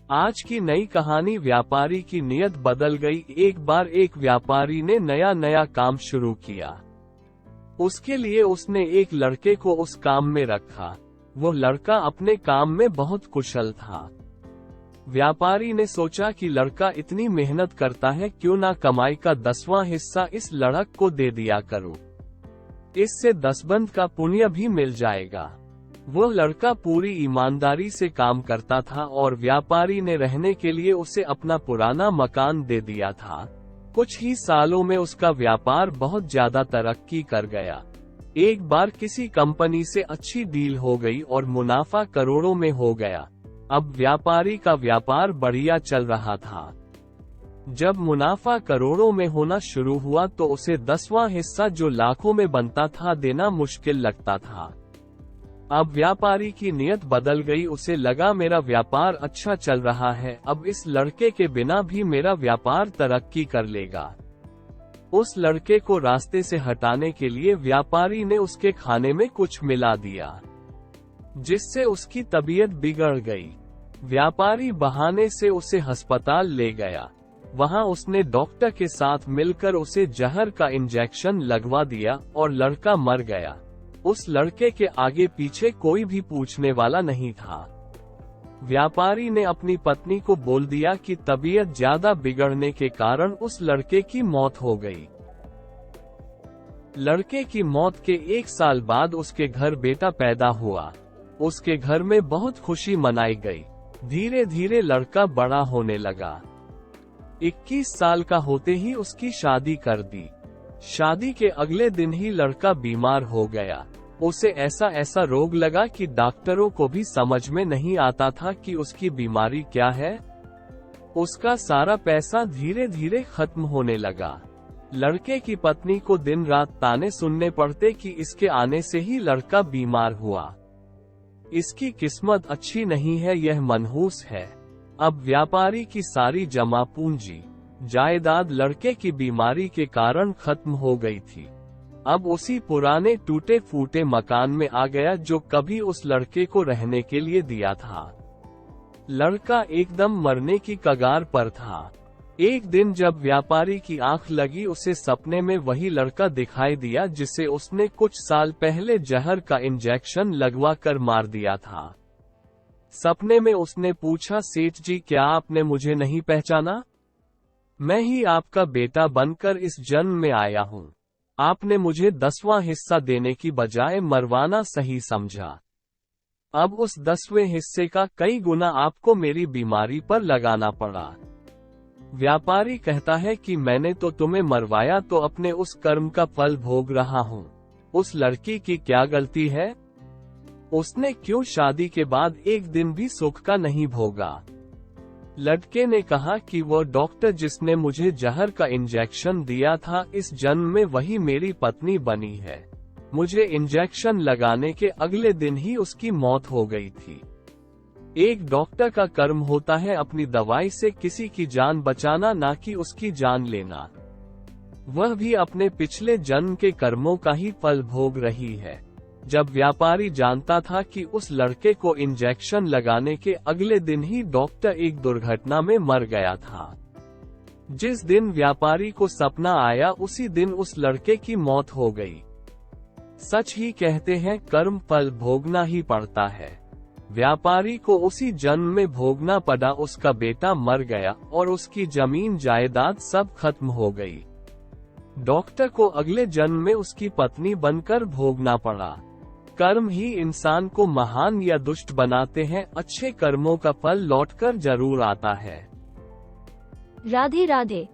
आज की नई कहानी। व्यापारी की नीयत बदल गई। एक बार एक व्यापारी ने नया काम शुरू किया। उसके लिए उसने एक लड़के को उस काम में रखा। वो लड़का अपने काम में बहुत कुशल था। व्यापारी ने सोचा कि लड़का इतनी मेहनत करता है, क्यों ना कमाई का 10वां हिस्सा इस लड़क को दे दिया करूं। इससे 10 बंद का पुण्य भी मिल जाएगा। वो लड़का पूरी ईमानदारी से काम करता था और व्यापारी ने रहने के लिए उसे अपना पुराना मकान दे दिया था। कुछ ही सालों में उसका व्यापार बहुत ज्यादा तरक्की कर गया। एक बार किसी कंपनी से अच्छी डील हो गई और मुनाफा करोड़ों में हो गया। अब व्यापारी का व्यापार बढ़िया चल रहा था। जब मुनाफा करोड़ों में होना शुरू हुआ तो उसे 10वां हिस्सा जो लाखों में बनता था देना मुश्किल लगता था। अब व्यापारी की नीयत बदल गई। उसे लगा मेरा व्यापार अच्छा चल रहा है, अब इस लड़के के बिना भी मेरा व्यापार तरक्की कर लेगा। उस लड़के को रास्ते से हटाने के लिए व्यापारी ने उसके खाने में कुछ मिला दिया, जिससे उसकी तबीयत बिगड़ गई। व्यापारी बहाने से उसे अस्पताल ले गया। वहां उसने डॉक्टर के साथ मिलकर उसे जहर का इंजेक्शन लगवा दिया और लड़का मर गया। उस लड़के के आगे पीछे कोई भी पूछने वाला नहीं था। व्यापारी ने अपनी पत्नी को बोल दिया कि तबीयत ज्यादा बिगड़ने के कारण उस लड़के की मौत हो गई। लड़के की मौत के 1 साल बाद उसके घर बेटा पैदा हुआ। उसके घर में बहुत खुशी मनाई गई। धीरे धीरे लड़का बड़ा होने लगा। 21 साल का होते ही उसकी शादी कर दी। शादी के अगले दिन ही लड़का बीमार हो गया। उसे ऐसा रोग लगा कि डॉक्टरों को भी समझ में नहीं आता था कि उसकी बीमारी क्या है। उसका सारा पैसा धीरे धीरे खत्म होने लगा। लड़के की पत्नी को दिन रात ताने सुनने पड़ते कि इसके आने से ही लड़का बीमार हुआ। इसकी किस्मत अच्छी नहीं है, यह मनहूस है। अब व्यापारी की सारी जमा पूंजी जायदाद लड़के की बीमारी के कारण खत्म हो गई थी। अब उसी पुराने टूटे फूटे मकान में आ गया जो कभी उस लड़के को रहने के लिए दिया था। लड़का एकदम मरने की कगार पर था। एक दिन जब व्यापारी की आंख लगी, उसे सपने में वही लड़का दिखाई दिया जिसे उसने कुछ साल पहले जहर का इंजेक्शन लगवा कर मार दिया था। सपने में उसने पूछा, सेठ जी क्या आपने मुझे नहीं पहचाना? मैं ही आपका बेटा बनकर इस जन्म में आया हूँ। आपने मुझे 10वां हिस्सा देने की बजाय मरवाना सही समझा। अब उस 10वें हिस्से का कई गुना आपको मेरी बीमारी पर लगाना पड़ा। व्यापारी कहता है कि मैंने तो तुम्हें मरवाया तो अपने उस कर्म का फल भोग रहा हूँ। उस लड़की की क्या गलती है? उसने क्यों शादी के बाद एक दिन भी सुख का नहीं भोगा? लड़के ने कहा कि वो डॉक्टर जिसने मुझे जहर का इंजेक्शन दिया था, इस जन्म में वही मेरी पत्नी बनी है। मुझे इंजेक्शन लगाने के अगले दिन ही उसकी मौत हो गई थी। एक डॉक्टर का कर्म होता है अपनी दवाई से किसी की जान बचाना, ना कि उसकी जान लेना। वह भी अपने पिछले जन्म के कर्मों का ही फल भोग रही है। जब व्यापारी जानता था कि उस लड़के को इंजेक्शन लगाने के अगले दिन ही डॉक्टर एक दुर्घटना में मर गया था। जिस दिन व्यापारी को सपना आया उसी दिन उस लड़के की मौत हो गई। सच ही कहते हैं, कर्म फल भोगना ही पड़ता है। व्यापारी को उसी जन्म में भोगना पड़ा। उसका बेटा मर गया और उसकी जमीन जायदाद सब खत्म हो गई। डॉक्टर को अगले जन्म में उसकी पत्नी बनकर भोगना पड़ा। कर्म ही इंसान को महान या दुष्ट बनाते हैं। अच्छे कर्मों का फल लौटकर जरूर आता है। राधे राधे।